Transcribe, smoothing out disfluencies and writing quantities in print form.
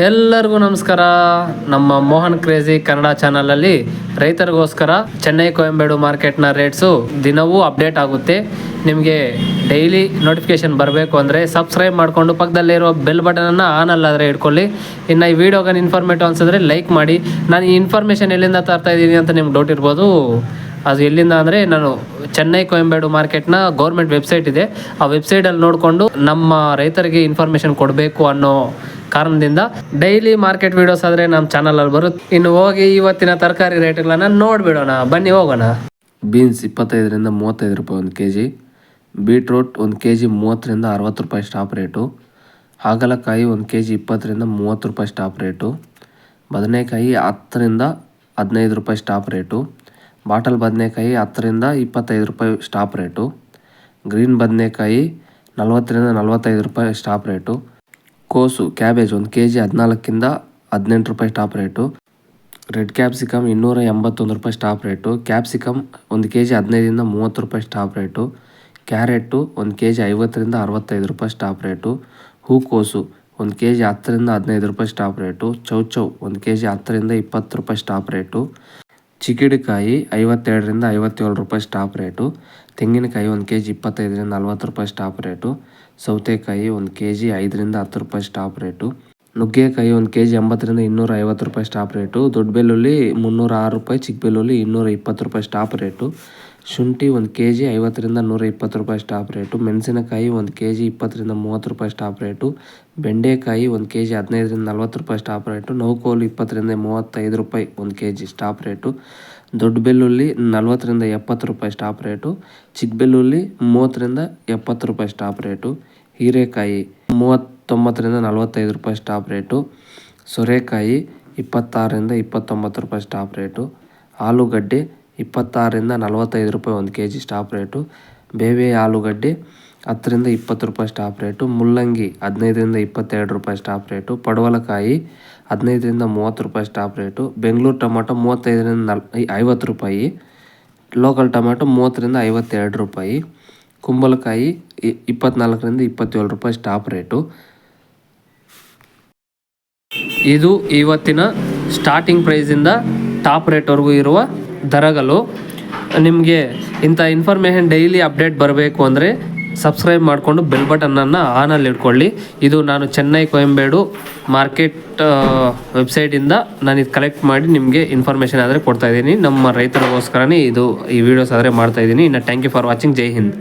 ಎಲ್ಲರಿಗೂ ನಮಸ್ಕಾರ. ನಮ್ಮ ಮೋಹನ್ ಕ್ರೇಜಿ ಕನ್ನಡ ಚಾನಲಲ್ಲಿ ರೈತರಿಗೋಸ್ಕರ ಚೆನ್ನೈ ಕೊಯಂಬೇಡು ಮಾರ್ಕೆಟ್ನ ರೇಟ್ಸು ದಿನವೂ ಅಪ್ಡೇಟ್ ಆಗುತ್ತೆ. ನಿಮಗೆ ಡೈಲಿ ನೋಟಿಫಿಕೇಶನ್ ಬರಬೇಕು ಅಂದರೆ ಸಬ್ಸ್ಕ್ರೈಬ್ ಮಾಡಿಕೊಂಡು ಪಕ್ಕದಲ್ಲಿರೋ ಬೆಲ್ ಬಟನನ್ನು ಆನ್ ಅಲ್ಲಾದರೆ ಇಟ್ಕೊಳ್ಳಿ. ಇನ್ನು ಈ ವಿಡಿಯೋಗೆ ಇನ್ಫಾರ್ಮೇಟಿವ್ ಅನಿಸಿದ್ರೆ ಲೈಕ್ ಮಾಡಿ. ನಾನು ಈ ಇನ್ಫಾರ್ಮೇಷನ್ ಎಲ್ಲಿಂದ ತರ್ತಾ ಇದ್ದೀನಿ ಅಂತ ನಿಮ್ಗೆ ಡೌಟ್ ಇರ್ಬೋದು. ಅದು ಎಲ್ಲಿಂದ ಅಂದರೆ ನಾನು ಚೆನ್ನೈ ಕೊಯಂಬೇಡು ಮಾರ್ಕೆಟ್ನ ಗೌರ್ಮೆಂಟ್ ವೆಬ್ಸೈಟ್ ಇದೆ, ಆ ವೆಬ್ಸೈಟಲ್ಲಿ ನೋಡಿಕೊಂಡು ನಮ್ಮ ರೈತರಿಗೆ ಇನ್ಫಾರ್ಮೇಷನ್ ಕೊಡಬೇಕು ಅನ್ನೋ ಕಾರಣದಿಂದ ಡೈಲಿ ಮಾರ್ಕೆಟ್ ವೀಡಿಯೋಸ್ ಆದರೆ ನಮ್ಮ ಚಾನಲಲ್ಲಿ ಬರುತ್ತೆ. ಇನ್ನು ಹೋಗಿ ಇವತ್ತಿನ ತರಕಾರಿ ರೇಟ್ಗಳನ್ನು ನೋಡಿಬಿಡೋಣ, ಬನ್ನಿ ಹೋಗೋಣ. ಬೀನ್ಸ್ 25ರಿಂದ 35 ರೂಪಾಯಿ 1 kg, ಬೀಟ್ರೂಟ್ 1 kg 30ರಿಂದ 60 ರೂಪಾಯಿ ಸ್ಟಾಪ್ ರೇಟು, ಹಾಗಲಕಾಯಿ 1 kg 20ರಿಂದ 30 ರೂಪಾಯಿ ಸ್ಟಾಪ್ ರೇಟು, ಬದನೆಕಾಯಿ 10ರಿಂದ 15 ರೂಪಾಯಿ ಸ್ಟಾಪ್ ರೇಟು, ಬಾಟಲ್ ಬದನೆಕಾಯಿ 10ರಿಂದ 25 ರೂಪಾಯಿ ಸ್ಟಾಪ್ ರೇಟು, ಗ್ರೀನ್ ಬದನೆಕಾಯಿ 40ರಿಂದ 45 ರೂಪಾಯಿ ಸ್ಟಾಪ್ ರೇಟು, ಕೋಸು ಕ್ಯಾಬೇಜ್ 1 kg 14ರಿಂದ 18 ರೂಪಾಯಿ ಸ್ಟಾಪ್ ರೇಟು, ರೆಡ್ ಕ್ಯಾಪ್ಸಿಕಮ್ 281 ರೂಪಾಯಿ ಸ್ಟಾಪ್ ರೇಟು, ಕ್ಯಾಪ್ಸಿಕಮ್ 1 kg 15ರಿಂದ 30 ರೂಪಾಯಿ ಸ್ಟಾಪ್ ರೇಟು, ಕ್ಯಾರೆಟು 1 kg 50ರಿಂದ 65 ರೂಪಾಯಿ ಸ್ಟಾಪ್ ರೇಟು, ಹೂಕೋಸು 1 kg 10ರಿಂದ 15 ರೂಪಾಯಿ ಸ್ಟಾಪ್ ರೇಟು, ಚೌಚೌ 1 kg 10ರಿಂದ 20 ರೂಪಾಯಿ ಸ್ಟಾಪ್ ರೇಟು, ಚಿಕಿಡಿಕಾಯಿ 52ರಿಂದ 57 ರೂಪಾಯಿ ಸ್ಟಾಪ್ ರೇಟು, ತೆಂಗಿನಕಾಯಿ 1 kg 25ರಿಂದ 40 ರೂಪಾಯಿ ಸ್ಟಾಪ್ ರೇಟು, ಸೌತೆಕಾಯಿ 1 kg 5ರಿಂದ 10 ರೂಪಾಯಿ ಸ್ಟಾಪ್ ರೇಟು, ನುಗ್ಗೆಕಾಯಿ 1 kg 80ರಿಂದ 250 ರೂಪಾಯಿ ಸ್ಟಾಪ್ ರೇಟು, ದೊಡ್ಡ ಬೆಳ್ಳುಳ್ಳಿ 306 ರೂಪಾಯಿ, ಚಿಕ್ಕ ಬೆಳ್ಳುಳ್ಳಿ 220 ರೂಪಾಯಿ ಸ್ಟಾಪ್ ರೇಟು, ಶುಂಠಿ 1 kg 50ರಿಂದ 120 ರೂಪಾಯಿ ಸ್ಟಾಪ್ ರೇಟು, ಮೆಣಸಿನಕಾಯಿ 1 kg 20ರಿಂದ 30 ರೂಪಾಯಿ ಸ್ಟಾಪ್ ರೇಟು, ಬೆಂಡೆಕಾಯಿ 1 kg 15ರಿಂದ 40 ರೂಪಾಯಿ ಸ್ಟಾಪ್ ರೇಟು, ನೌಕೋಲು 20ರಿಂದ 35 ರೂಪಾಯಿ 1 kg ಸ್ಟಾಪ್ ರೇಟು, ದೊಡ್ಡ ಬೆಳ್ಳುಳ್ಳಿ 40ರಿಂದ 70 ರೂಪಾಯಿ ಸ್ಟಾಪ್ ರೇಟು, ಚಿಕ್ಕ ಬೆಳ್ಳುಳ್ಳಿ 30ರಿಂದ 70 ರೂಪಾಯಿ ಸ್ಟಾಪ್ ರೇಟು, ಹೀರೆಕಾಯಿ 39ರಿಂದ 45 ರೂಪಾಯಿ ಸ್ಟಾಪ್ ರೇಟು, ಸೋರೆಕಾಯಿ 26ರಿಂದ 29 ರೂಪಾಯಿ ಸ್ಟಾಪ್ ರೇಟು, ಆಲೂಗಡ್ಡೆ 26ರಿಂದ 45 ರೂಪಾಯಿ 1 kg ಸ್ಟಾಪ್ ರೇಟು, ಬೇವೆ ಆಲೂಗಡ್ಡೆ 10ರಿಂದ 20 ರೂಪಾಯಿ ಸ್ಟಾಪ್ ರೇಟು, ಮುಲ್ಲಂಗಿ 15ರಿಂದ 22 ರೂಪಾಯಿ ಸ್ಟಾಪ್ ರೇಟು, ಪಡವಲಕಾಯಿ 15ರಿಂದ 30 ರೂಪಾಯಿ ಸ್ಟಾಪ್ ರೇಟು, ಬೆಂಗಳೂರು ಟೊಮಾಟೊ 35ರಿಂದ 50 ರೂಪಾಯಿ, ಲೋಕಲ್ ಟೊಮಾಟೊ 30ರಿಂದ 52 ರೂಪಾಯಿ, ಕುಂಬಳಕಾಯಿ 24ರಿಂದ 27 ರೂಪಾಯಿ ಸ್ಟಾಪ್ ರೇಟು. ಇದು ಇವತ್ತಿನ ಸ್ಟಾರ್ಟಿಂಗ್ ಪ್ರೈಸಿಂದ ಟಾಪ್ ರೇಟ್ವರೆಗೂ ಇರುವ ದರಗಳು. ನಿಮಗೆ ಇಂಥ ಇನ್ಫಾರ್ಮೇಷನ್ ಡೈಲಿ ಅಪ್ಡೇಟ್ ಬರಬೇಕು ಅಂದರೆ ಸಬ್ಸ್ಕ್ರೈಬ್ ಮಾಡಿಕೊಂಡು ಬೆಲ್ ಬಟನನ್ನು ಆನಲ್ಲಿ ಇಟ್ಕೊಳ್ಳಿ. ಇದು ನಾನು ಚೆನ್ನೈ ಕೊಯಂಬೇಡು ಮಾರ್ಕೆಟ್ ವೆಬ್ಸೈಟಿಂದ ನಾನು ಇದು ಕಲೆಕ್ಟ್ ಮಾಡಿ ನಿಮಗೆ ಇನ್ಫಾರ್ಮೇಷನ್ ಆದರೆ ಕೊಡ್ತಾಯಿದ್ದೀನಿ. ನಮ್ಮ ರೈತರಿಗೋಸ್ಕರನೇ ಈ ವಿಡಿಯೋಸ್ ಆದರೆ ಮಾಡ್ತಾಯಿದ್ದೀನಿ. ಇನ್ನು ಥ್ಯಾಂಕ್ ಯು ಫಾರ್ ವಾಚಿಂಗ್. ಜೈ ಹಿಂದ್.